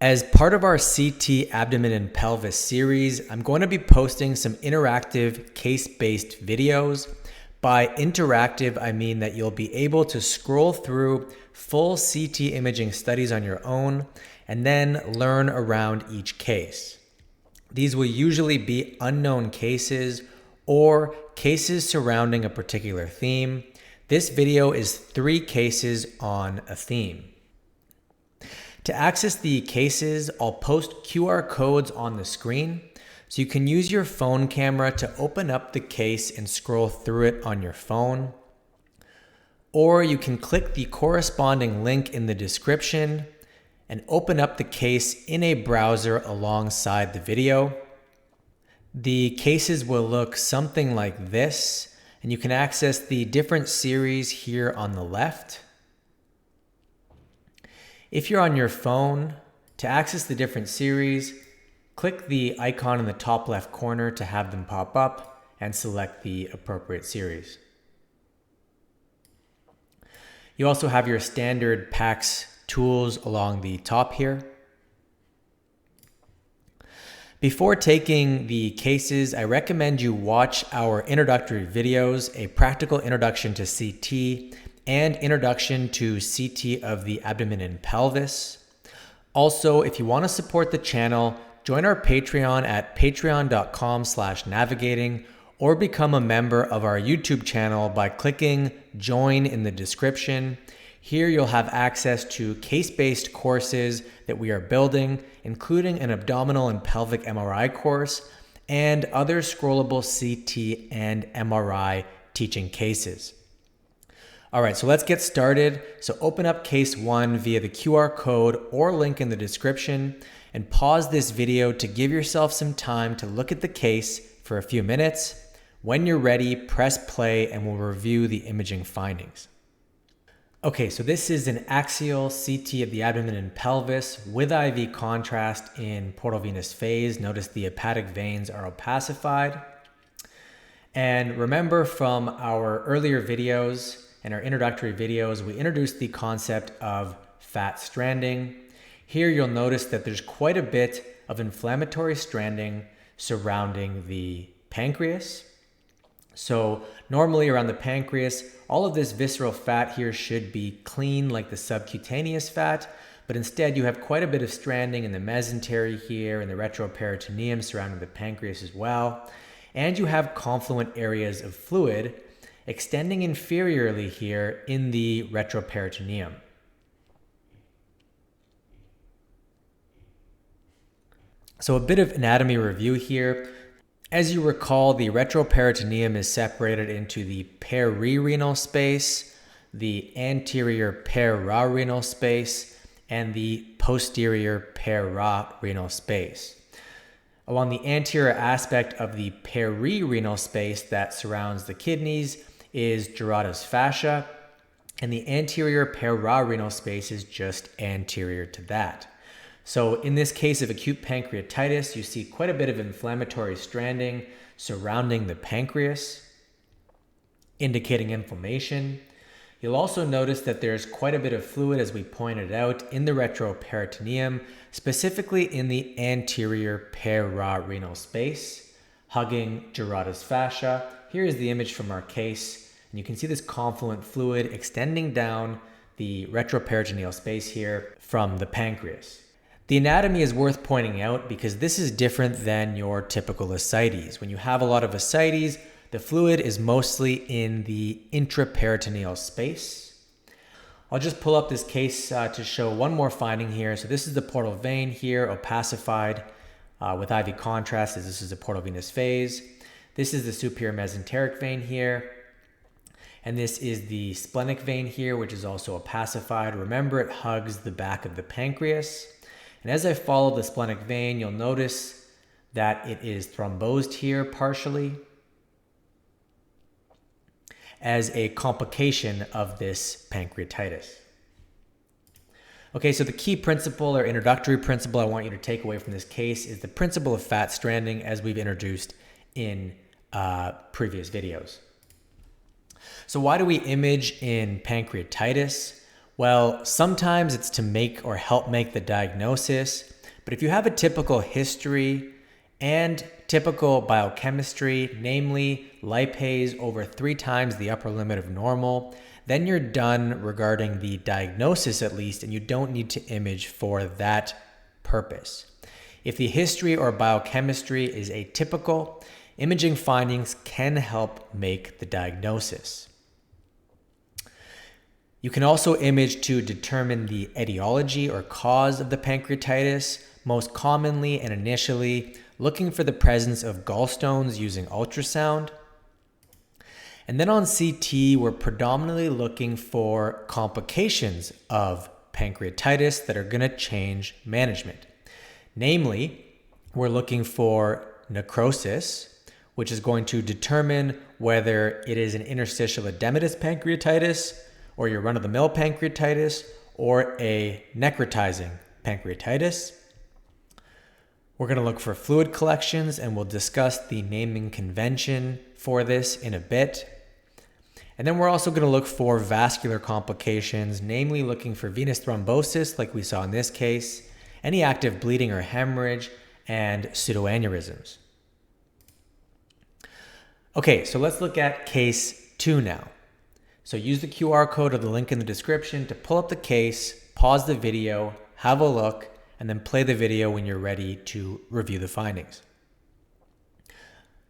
As part of our CT abdomen and pelvis series, I'm going to be posting some interactive case-based videos. By interactive, I mean that you'll be able to scroll through full CT imaging studies on your own and then learn around each case. These will usually be unknown cases or cases surrounding a particular theme. This video is 3 cases on a theme. To access the cases, I'll post QR codes on the screen, so you can use your phone camera to open up the case and scroll through it on your phone. Or you can click the corresponding link in the description and open up the case in a browser alongside the video. The cases will look something like this, and you can access the different series here on the left. If you're on your phone, to access the different series, click the icon in the top left corner to have them pop up and select the appropriate series. You also have your standard PACS tools along the top here. Before taking the cases, I recommend you watch our introductory videos, a practical introduction to CT and introduction to CT of the abdomen and pelvis. Also, if you want to support the channel, join our Patreon at patreon.com/navigating or become a member of our YouTube channel by clicking join in the description. Here you'll have access to case-based courses that we are building, including an abdominal and pelvic MRI course and other scrollable CT and MRI teaching cases. All right, so let's get started. So open up case 1 via the QR code or link in the description and pause this video to give yourself some time to look at the case for a few minutes. When you're ready, press play and we'll review the imaging findings. Okay, so this is an axial CT of the abdomen and pelvis with IV contrast in portal venous phase. Notice the hepatic veins are opacified. And remember from our earlier videos and our introductory videos, we introduced the concept of fat stranding. Here you'll notice that there's quite a bit of inflammatory stranding surrounding the pancreas. So normally around the pancreas, all of this visceral fat here should be clean like the subcutaneous fat, but instead you have quite a bit of stranding in the mesentery here and the retroperitoneum surrounding the pancreas as well. And you have confluent areas of fluid extending inferiorly here in the retroperitoneum. So a bit of anatomy review here. As you recall, the retroperitoneum is separated into the perirenal space, the anterior pararenal space, and the posterior pararenal space. Along the anterior aspect of the perirenal space that surrounds the kidneys is gyrata's fascia, and the anterior pararenal space is just anterior to that. So in this case of acute pancreatitis, you see quite a bit of inflammatory stranding surrounding the pancreas, indicating inflammation. You'll also notice that there's quite a bit of fluid, as we pointed out, in the retroperitoneum, specifically in the anterior pararenal space, hugging gyrata's fascia. Here is the image from our case, and you can see this confluent fluid extending down the retroperitoneal space here from the pancreas. The anatomy is worth pointing out because this is different than your typical ascites. When you have a lot of ascites, the fluid is mostly in the intraperitoneal space. I'll just pull up this case to show one more finding here. So this is the portal vein here, opacified with IV contrast, as this is a portal venous phase. This is the superior mesenteric vein here. And this is the splenic vein here, which is also opacified. Remember, it hugs the back of the pancreas. And as I follow the splenic vein, you'll notice that it is thrombosed here partially as a complication of this pancreatitis. Okay, so the key principle or introductory principle I want you to take away from this case is the principle of fat stranding, as we've introduced in previous videos. So why do we image in pancreatitis? Well, sometimes it's to make or help make the diagnosis. But if you have a typical history and typical biochemistry, namely lipase over 3 times the upper limit of normal, then you're done regarding the diagnosis at least, and you don't need to image for that purpose. If the history or biochemistry is atypical, imaging findings can help make the diagnosis. You can also image to determine the etiology or cause of the pancreatitis, most commonly and initially looking for the presence of gallstones using ultrasound. And then on CT, we're predominantly looking for complications of pancreatitis that are going to change management. Namely, we're looking for necrosis, which is going to determine whether it is an interstitial edematous pancreatitis, or your run-of-the-mill pancreatitis, or a necrotizing pancreatitis. We're going to look for fluid collections, and we'll discuss the naming convention for this in a bit. And then we're also going to look for vascular complications, namely looking for venous thrombosis, like we saw in this case, any active bleeding or hemorrhage, and pseudoaneurysms. Okay, so let's look at case 2 now. So use the QR code or the link in the description to pull up the case, pause the video, have a look, and then play the video when you're ready to review the findings.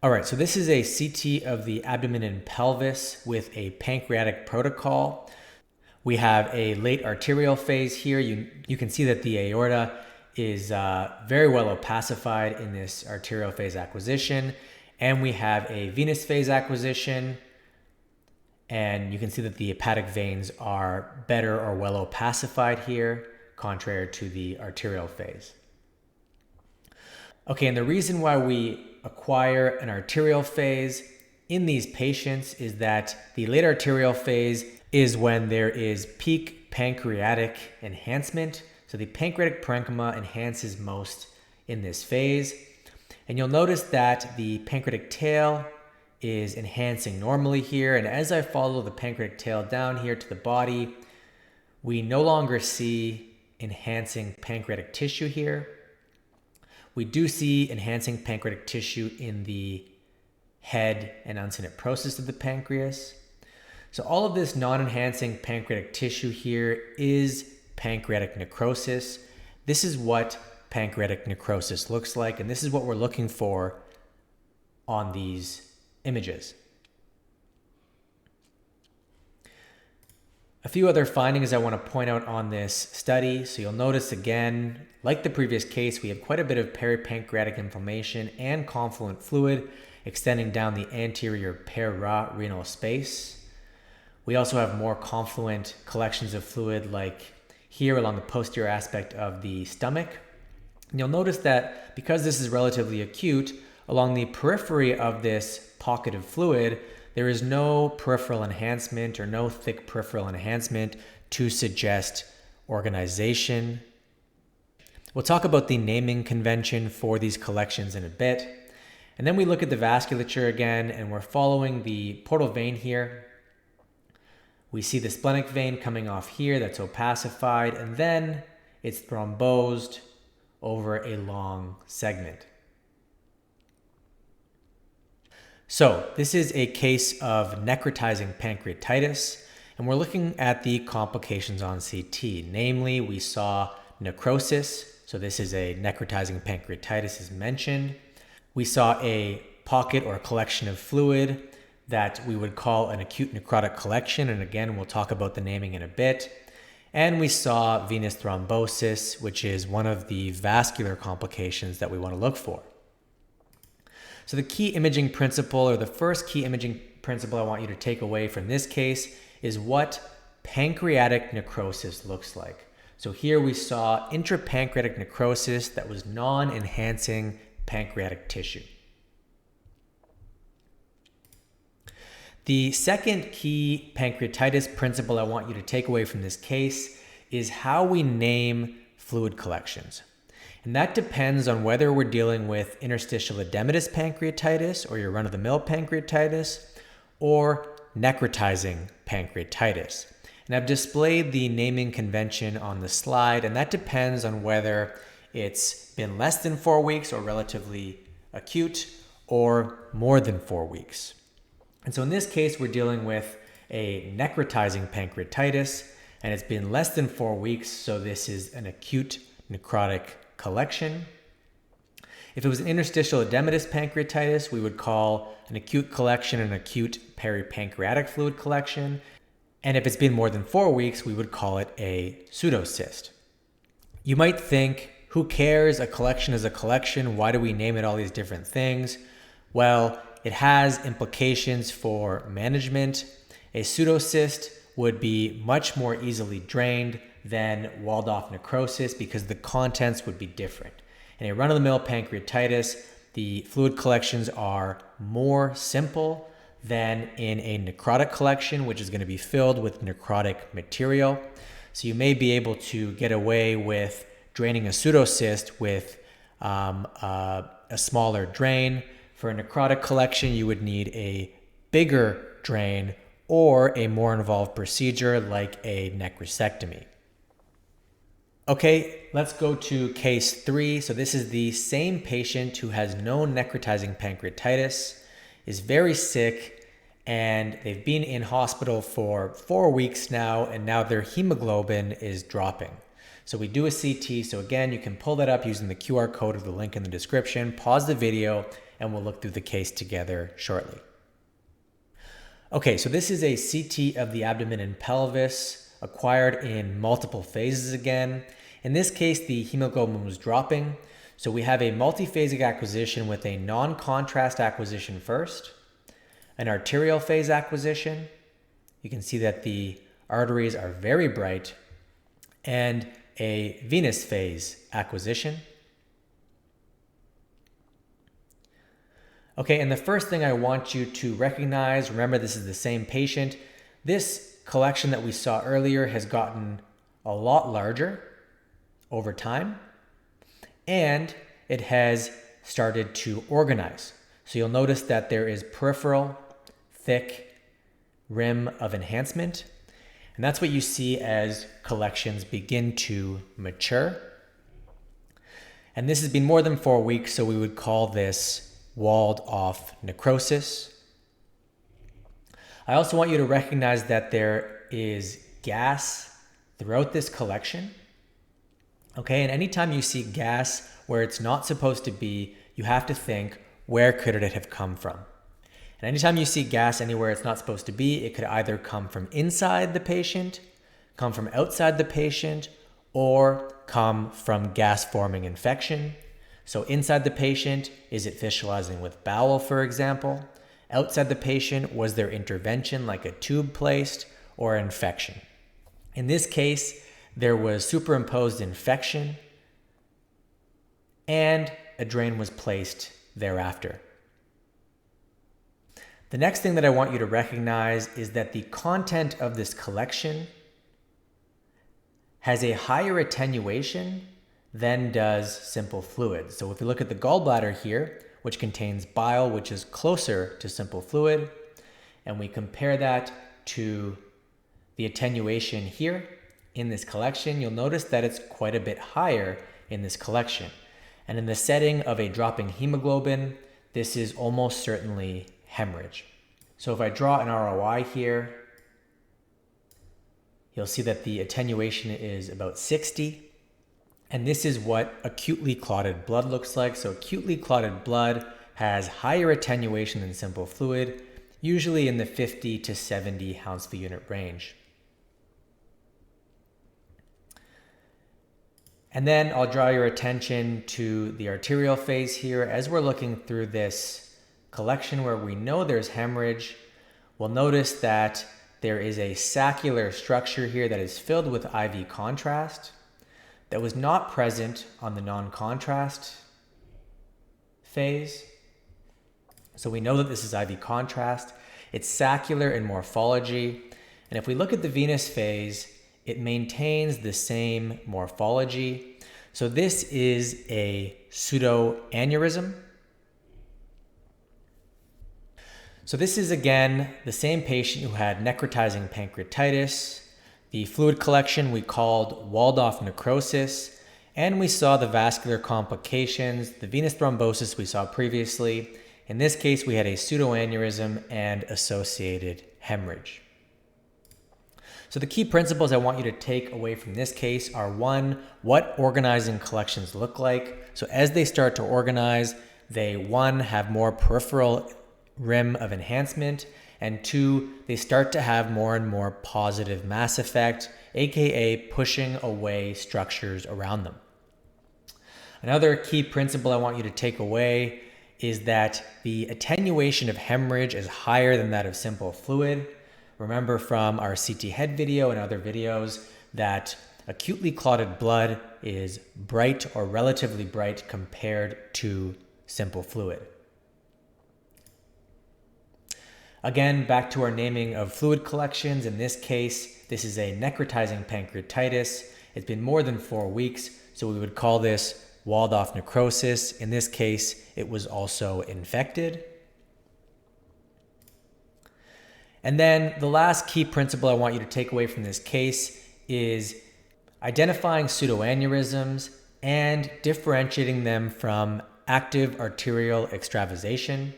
All right, so this is a CT of the abdomen and pelvis with a pancreatic protocol. We have a late arterial phase here. You can see that the aorta is very well opacified in this arterial phase acquisition. And we have a venous phase acquisition. And you can see that the hepatic veins are better or well opacified here, contrary to the arterial phase. Okay, and the reason why we acquire an arterial phase in these patients is that the late arterial phase is when there is peak pancreatic enhancement. So the pancreatic parenchyma enhances most in this phase. And you'll notice that the pancreatic tail is enhancing normally here. And as I follow the pancreatic tail down here to the body, we no longer see enhancing pancreatic tissue here. We do see enhancing pancreatic tissue in the head and uncinate process of the pancreas. So all of this non-enhancing pancreatic tissue here is pancreatic necrosis. This is what pancreatic necrosis looks like, and this is what we're looking for on these images. A few other findings I want to point out on this study. So you'll notice again, like the previous case, we have quite a bit of peripancreatic inflammation and confluent fluid extending down the anterior pararenal space. We also have more confluent collections of fluid like here along the posterior aspect of the stomach. And you'll notice that because this is relatively acute, along the periphery of this pocket of fluid, there is no peripheral enhancement or no thick peripheral enhancement to suggest organization. We'll talk about the naming convention for these collections in a bit. And then we look at the vasculature again, and we're following the portal vein here. We see the splenic vein coming off here that's opacified, and then it's thrombosed over a long segment. So this is a case of necrotizing pancreatitis, and we're looking at the complications on CT. Namely, we saw necrosis. So this is a necrotizing pancreatitis as mentioned. We saw a pocket or collection of fluid that we would call an acute necrotic collection. And again, we'll talk about the naming in a bit. And we saw venous thrombosis, which is one of the vascular complications that we want to look for. So the key imaging principle, or the first key imaging principle I want you to take away from this case, is what pancreatic necrosis looks like. So here we saw intrapancreatic necrosis that was non-enhancing pancreatic tissue. The second key pancreatitis principle I want you to take away from this case is how we name fluid collections. And that depends on whether we're dealing with interstitial edematous pancreatitis or your run-of-the-mill pancreatitis or necrotizing pancreatitis. And I've displayed the naming convention on the slide, and that depends on whether it's been less than 4 weeks or relatively acute, or more than 4 weeks. And so in this case, we're dealing with a necrotizing pancreatitis, and it's been less than 4 weeks, so this is an acute necrotic collection. If it was an interstitial edematous pancreatitis, we would call an acute collection an acute peripancreatic fluid collection. And if it's been more than 4 weeks, we would call it a pseudocyst. You might think, who cares? A collection is a collection. Why do we name it all these different things? Well, it has implications for management. A pseudocyst would be much more easily drained than walled off necrosis because the contents would be different. In a run-of-the-mill pancreatitis, the fluid collections are more simple than in a necrotic collection, which is going to be filled with necrotic material. So you may be able to get away with draining a pseudocyst with a smaller drain. For a necrotic collection, you would need a bigger drain or a more involved procedure like a necrosectomy. Okay, let's go to case 3. So this is the same patient who has known necrotizing pancreatitis, is very sick, and they've been in hospital for 4 weeks now, and now their hemoglobin is dropping. So we do a CT. So again, you can pull that up using the QR code of the link in the description. Pause the video, and we'll look through the case together shortly. Okay, so this is a CT of the abdomen and pelvis, acquired in multiple phases again. In this case, the hemoglobin was dropping. So we have a multiphasic acquisition with a non-contrast acquisition first, an arterial phase acquisition. You can see that the arteries are very bright, and a venous phase acquisition. Okay, and the first thing I want you to recognize, remember this is the same patient. This collection that we saw earlier has gotten a lot larger over time, and it has started to organize. So you'll notice that there is peripheral, thick rim of enhancement, and that's what you see as collections begin to mature. And this has been more than 4 weeks, so we would call this walled off necrosis. I also want you to recognize that there is gas throughout this collection. Okay, and anytime you see gas where it's not supposed to be, you have to think, where could it have come from? And anytime you see gas anywhere it's not supposed to be, it could either come from inside the patient, come from outside the patient, or come from gas-forming infection. So inside the patient, is it fistulizing with bowel, for example? Outside the patient, was there intervention like a tube placed or infection? In this case, there was superimposed infection and a drain was placed thereafter. The next thing that I want you to recognize is that the content of this collection has a higher attenuation than does simple fluid. So if you look at the gallbladder here, which contains bile, which is closer to simple fluid, and we compare that to the attenuation here in this collection, you'll notice that it's quite a bit higher in this collection. And in the setting of a dropping hemoglobin, this is almost certainly hemorrhage. So if I draw an ROI here, you'll see that the attenuation is about 60. And this is what acutely clotted blood looks like. So acutely clotted blood has higher attenuation than simple fluid, usually in the 50 to 70 ounce per unit range. And then I'll draw your attention to the arterial phase here. As we're looking through this collection where we know there's hemorrhage, we'll notice that there is a saccular structure here that is filled with IV contrast that was not present on the non-contrast phase. So we know that this is IV contrast. It's saccular in morphology. And if we look at the venous phase, it maintains the same morphology. So this is a pseudoaneurysm. So this is again the same patient who had necrotizing pancreatitis. The fluid collection we called walled off necrosis, And we saw the vascular complications, the venous thrombosis we saw previously. In this case, we had a pseudoaneurysm and associated hemorrhage. So the key principles I want you to take away from this case are: one, what organizing collections look like. So as they start to organize, they, one, have more peripheral rim of enhancement, and two, they start to have more and more positive mass effect, aka pushing away structures around them. Another key principle I want you to take away is that the attenuation of hemorrhage is higher than that of simple fluid. Remember from our CT head video and other videos that acutely clotted blood is bright or relatively bright compared to simple fluid. Again, back to our naming of fluid collections. In this case, this is a necrotizing pancreatitis. It's been more than 4 weeks, so we would call this walled-off necrosis. In this case, it was also infected. And then the last key principle I want you to take away from this case is identifying pseudoaneurysms and differentiating them from active arterial extravasation.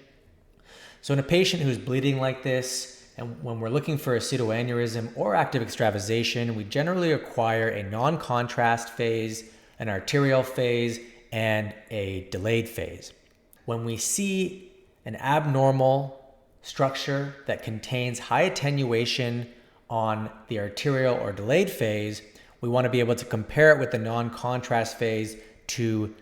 So in a patient who's bleeding like this, and when we're looking for a pseudoaneurysm or active extravasation, we generally acquire a non-contrast phase, an arterial phase, and a delayed phase. When we see an abnormal structure that contains high attenuation on the arterial or delayed phase, we want to be able to compare it with the non-contrast phase to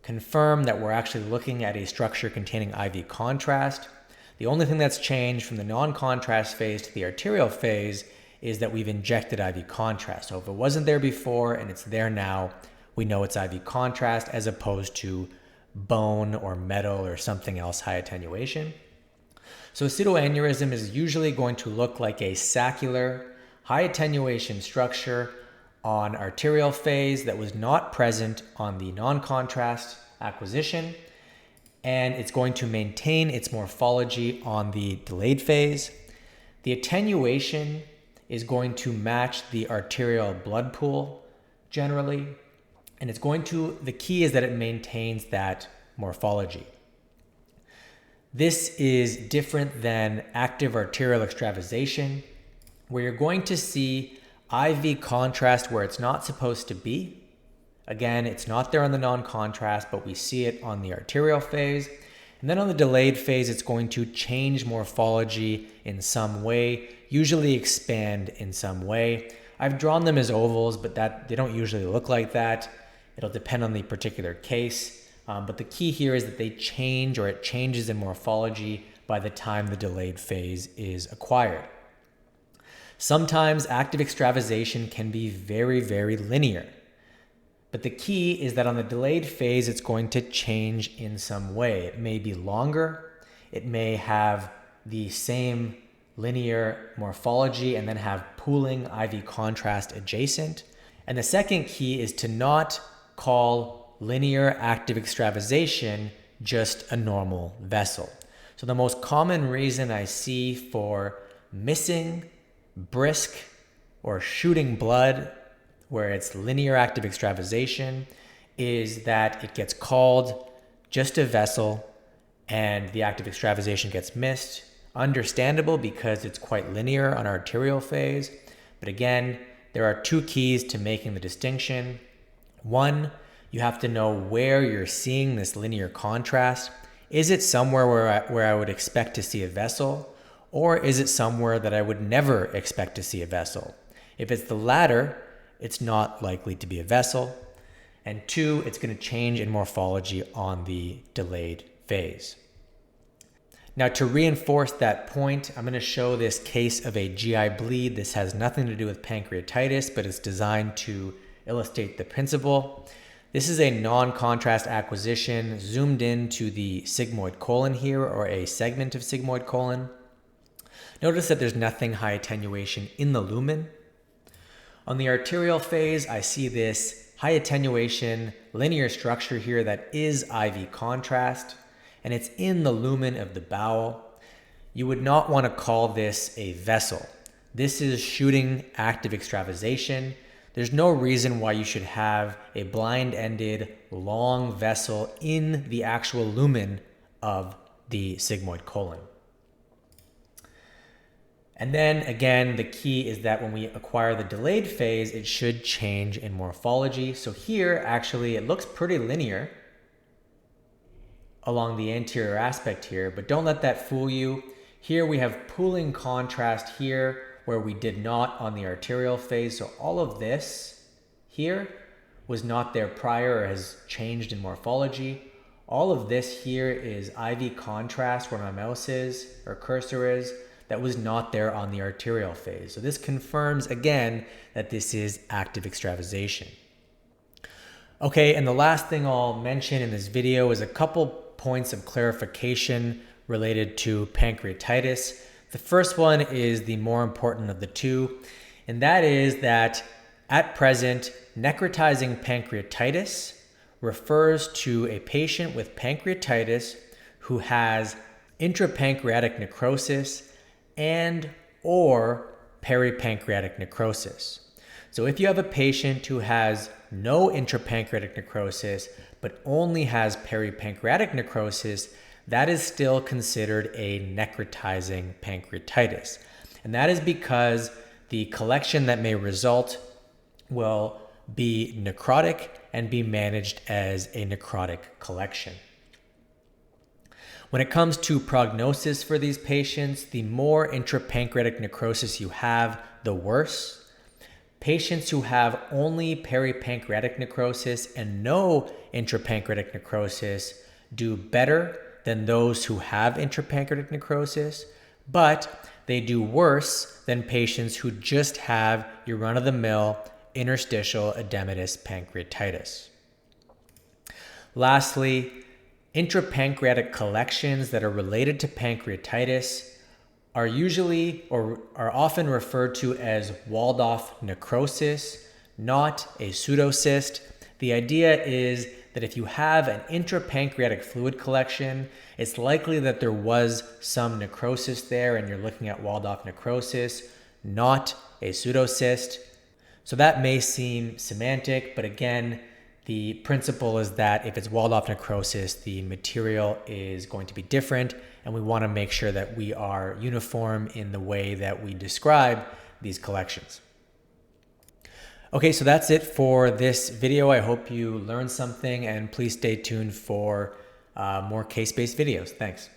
confirm that we're actually looking at a structure containing IV contrast. The only thing that's changed from the non-contrast phase to the arterial phase is that we've injected IV contrast. So if it wasn't there before and it's there now, we know it's IV contrast as opposed to bone or metal or something else high attenuation. So a pseudoaneurysm is usually going to look like a saccular, high attenuation structure on arterial phase that was not present on the non-contrast acquisition, and it's going to maintain its morphology on the delayed phase. The attenuation is going to match the arterial blood pool generally, and the key is that it maintains that morphology. This is different than active arterial extravasation, where you're going to see IV contrast where it's not supposed to be. Again, it's not there on the non-contrast, but we see it on the arterial phase. And then on the delayed phase, it's going to change morphology in some way, usually expand in some way. I've drawn them as ovals, but they don't usually look like that. It'll depend on the particular case. But the key here is that they change, or it changes in morphology by the time the delayed phase is acquired. Sometimes active extravasation can be very, very linear. But the key is that on the delayed phase, it's going to change in some way. It may be longer. It may have the same linear morphology and then have pooling IV contrast adjacent. And the second key is to not call linear active extravasation just a normal vessel. So the most common reason I see for missing, brisk, or shooting blood where it's linear active extravasation is that it gets called just a vessel and the active extravasation gets missed. Understandable because it's quite linear on arterial phase. But again, there are two keys to making the distinction. One, you have to know where you're seeing this linear contrast. Is it somewhere where I would expect to see a vessel, or is it somewhere that I would never expect to see a vessel? If it's the latter, it's not likely to be a vessel. And two, it's going to change in morphology on the delayed phase. Now, to reinforce that point, I'm going to show this case of a GI bleed. This has nothing to do with pancreatitis, but it's designed to illustrate the principle. This is a non-contrast acquisition zoomed into the sigmoid colon here, or a segment of sigmoid colon. Notice that there's nothing high attenuation in the lumen. On the arterial phase, I see this high attenuation linear structure here that is IV contrast, and it's in the lumen of the bowel. You would not want to call this a vessel. This is shooting active extravasation. there's no reason why you should have a blind-ended long vessel in the actual lumen of the sigmoid colon. And then again, the key is that when we acquire the delayed phase, it should change in morphology. So here, actually, it looks pretty linear along the anterior aspect here, but don't let that fool you. Here we have pooling contrast here where we did not on the arterial phase. So all of this here was not there prior or has changed in morphology. All of this here is IV contrast where my mouse is or cursor is. That was not there on the arterial phase. So this confirms again that this is active extravasation. Okay, and the last thing I'll mention in this video is a couple points of clarification related to pancreatitis. The first one is the more important of the two, and that is that at present, necrotizing pancreatitis refers to a patient with pancreatitis who has intrapancreatic necrosis and or peripancreatic necrosis. So if you have a patient who has no intrapancreatic necrosis but only has peripancreatic necrosis, that is still considered a necrotizing pancreatitis. And that is because the collection that may result will be necrotic and be managed as a necrotic collection. When it comes to prognosis for these patients, the more intrapancreatic necrosis you have, the worse. Patients who have only peripancreatic necrosis and no intrapancreatic necrosis do better than those who have intrapancreatic necrosis, but they do worse than patients who just have your run-of-the-mill interstitial edematous pancreatitis. Lastly, intrapancreatic collections that are related to pancreatitis are usually or are often referred to as walled-off necrosis, not a pseudocyst. The idea is that if you have an intrapancreatic fluid collection, it's likely that there was some necrosis there and you're looking at walled-off necrosis, not a pseudocyst. So that may seem semantic, but again, the principle is that if it's walled-off necrosis, the material is going to be different, and we want to make sure that we are uniform in the way that we describe these collections. Okay, so that's it for this video. I hope you learned something, and please stay tuned for more case-based videos. Thanks.